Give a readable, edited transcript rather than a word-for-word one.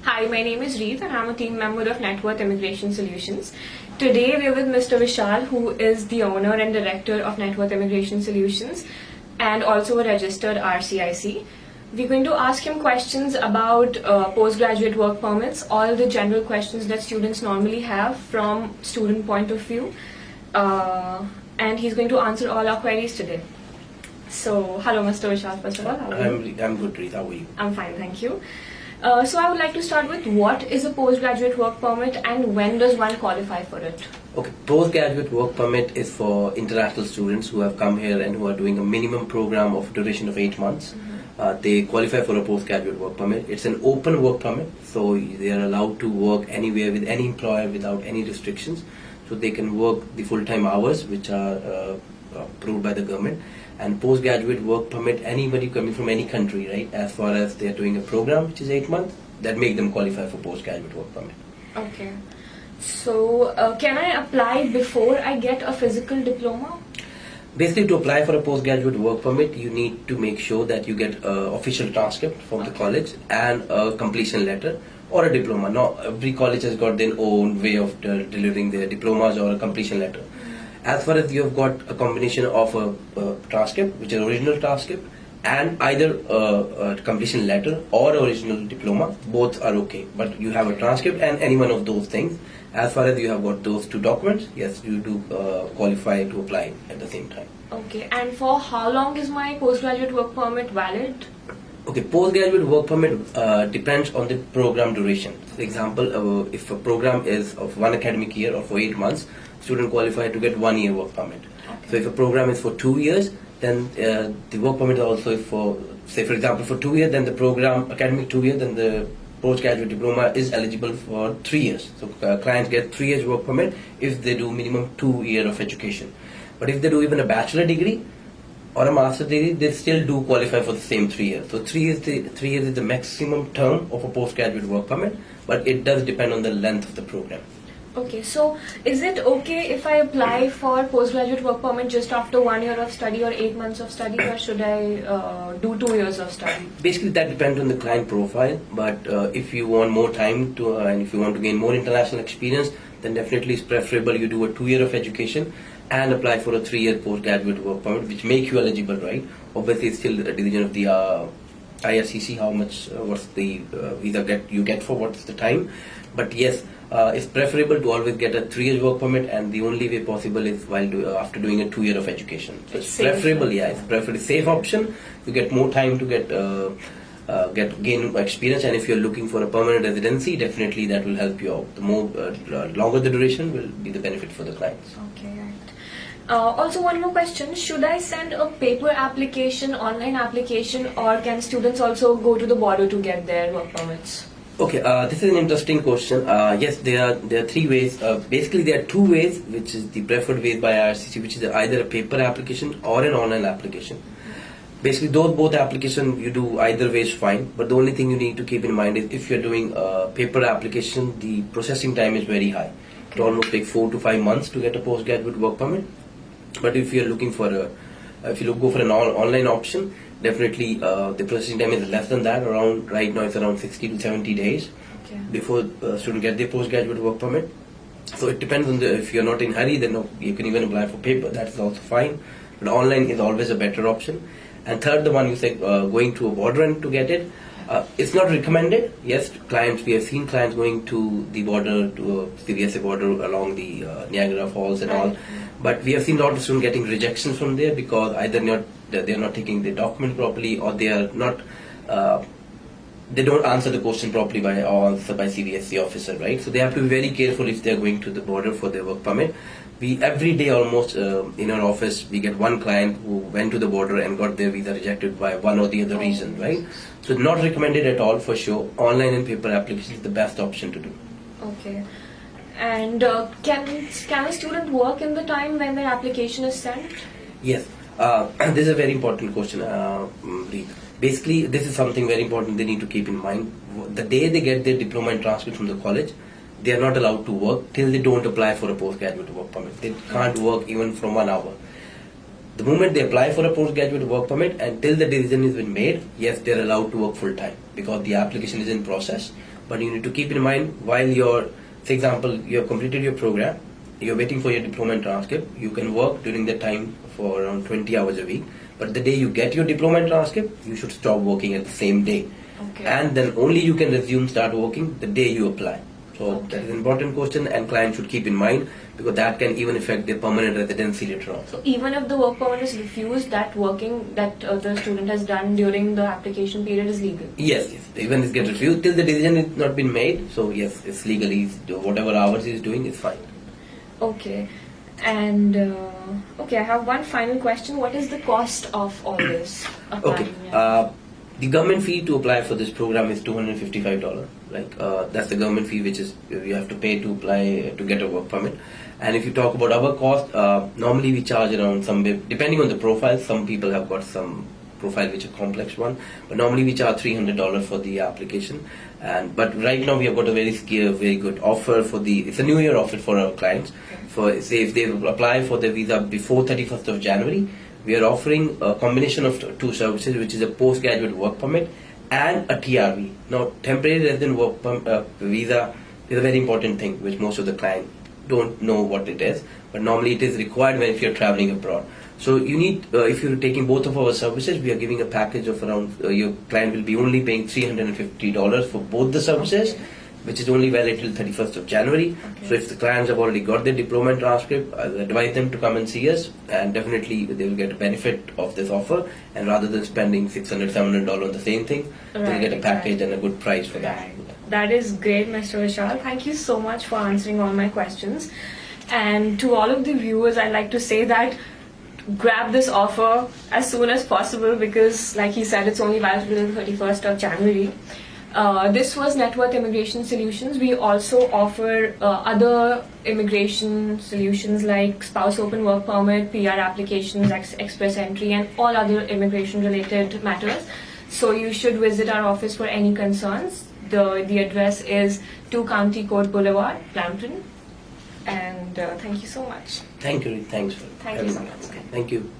Hi, my name is Reet and I'm a team member of Networth Immigration Solutions. Today we're with Mr. Vishal, who is the owner and director of Networth Immigration Solutions and also a registered RCIC. We're going to ask him questions about postgraduate work permits, all the general questions that students normally have from student point of view. And he's going to answer all our queries today. So, hello Mr. Vishal, first of all. How are you? I'm good, Reet. How are you? I'm fine, thank you. So I would like to start with what is a postgraduate work permit and when does one qualify for it? Okay, postgraduate work permit is for international students who have come here and who are doing a minimum program of duration of 8 months. They qualify for a postgraduate work permit. It's an open work permit, so they are allowed to work anywhere with any employer without any restrictions. So they can work the full-time hours which are approved by the government. And postgraduate work permit, anybody coming from any country, right, as far as they are doing a program which is 8 months, that make them qualify for postgraduate work permit. Okay. So can I apply before I get a physical diploma? Basically, to apply for a postgraduate work permit, you need to make sure that you get an official transcript from the college and a completion letter or a diploma. Now, every college has got their own way of delivering their diplomas or a completion letter. As far as you have got a combination of a transcript, which is original transcript, and either a completion letter or original diploma, both are okay. But you have a transcript and any one of those things. As far as you have got those two documents, yes, you do qualify to apply at the same time. Okay, and for how long is my postgraduate work permit valid? Okay, postgraduate work permit depends on the program duration. For example, if a program is of 1 academic year or for 8 months, student qualify to get 1 year work permit. Okay. So if a program is for 2 years, then the work permit also is for, say for example, for 2 years, then the program, academic 2 years, then the postgraduate diploma is eligible for 3 years. So clients get 3 years work permit if they do minimum 2 years of education. But if they do even a bachelor degree or a master degree, they still do qualify for the same 3 years. So 3 years is the maximum term of a postgraduate work permit, but it does depend on the length of the program. Okay, so is it okay if I apply for postgraduate work permit just after 1 year of study or 8 months of study, or should I do 2 years of study? Basically, that depends on the client profile, but if you want more time to and if you want to gain more international experience, then definitely it's preferable you do a 2 year of education and apply for a 3 year postgraduate work permit, which make you eligible, right? Obviously, it's still a decision of the RCIC, how much, what's the visa you get for what's the time. But yes, it's preferable to always get a 3 year work permit, and the only way possible is while after doing a 2 year of education. So it's preferable, yeah, it's preferably safe option. You get more time to gain experience, and if you're looking for a permanent residency, definitely that will help you out. The more longer the duration will be the benefit for the clients. Okay, right. Also, one more question: should I send a paper application, online application, or can students also go to the border to get their work permits? Okay, this is an interesting question. Yes, there are 3 ways. Basically, there are 2 ways, which is the preferred way by RCC, which is either a paper application or an online application. Basically, both applications you do either way is fine. But the only thing you need to keep in mind is if you're doing a paper application, the processing time is very high. It almost takes 4 to 5 months to get a postgraduate work permit. But if you're looking for if you go for an online option, definitely the processing time is less than that. Around right now it's around 60 to 70 days before student get their postgraduate work permit. So it depends on if you're not in hurry, then you can even apply for paper. That's also fine. But online is always a better option. And third, the one you say going to a border and to get it. It's not recommended. Yes, we have seen clients going to the border, to the VSA border along the Niagara Falls and all. But we have seen a lot of students getting rejections from there because either they're not taking the document properly, or they are not. They don't answer the question properly by CVSC officer, right? So they have to be very careful if they're going to the border for their work permit. We every day almost in our office we get one client who went to the border and got their visa rejected by one or the other reason, right? So not recommended at all for sure. Online and paper application is the best option to do. Okay. And can a student work in the time when their application is sent? Yes. This is a very important question. Basically, this is something very important they need to keep in mind. The day they get their diploma and transcript from the college, they are not allowed to work till they don't apply for a postgraduate work permit. They can't work even from 1 hour. The moment they apply for a postgraduate work permit, until the decision has been made, yes, they're allowed to work full time because the application is in process. but you need to keep in mind while you're, for example, you have completed your program, you're waiting for your diploma and transcript, you can work during that time for around 20 hours a week, but the day you get your diploma and transcript, you should stop working at the same day. Okay. And then only you can start working the day you apply. So that is an important question, and clients should keep in mind, because that can even affect their permanent residency later on. So even if the work permit is refused, that working that the student has done during the application period is legal? Yes, even if it gets refused, till the decision is not been made, so yes, it's legally, whatever hours he is doing is fine. Okay. And okay, I have one final question. What is the cost of all this? Okay. The government fee to apply for this program is $255. That's the government fee which is you have to pay to apply to get a work permit. And if you talk about our cost, normally we charge around depending on the profile. Some people have got some profile which is a complex one, but normally we charge $300 for the application. But right now we have got a very good offer it's a New Year offer for our clients. For say if they apply for the visa before 31st of January, we are offering a combination of two services, which is a postgraduate work permit and a TRV. Now, temporary resident work visa is a very important thing, which most of the clients don't know what it is, but normally it is required if you're traveling abroad. So you need, if you're taking both of our services, we are giving a package of around, your client will be only paying $350 for both the services, which is only valid till 31st of January. Okay. So if the clients have already got their diploma and transcript, I will advise them to come and see us, and definitely they will get a benefit of this offer, and rather than spending $600, $700 on the same thing, they'll get a package and a good price for that. That is great, Mr. Vishal. Thank you so much for answering all my questions. And to all of the viewers, I'd like to say that grab this offer as soon as possible, because like he said, it's only valid till the 31st of January. This was Networth Immigration Solutions. We also offer other immigration solutions like spouse open work permit, PR applications, express entry, and all other immigration related matters. So you should visit our office for any concerns. The address is 2 County Court Boulevard, Brampton. And thank you so much. Thank you. Thanks for Thank you so much. Thank you.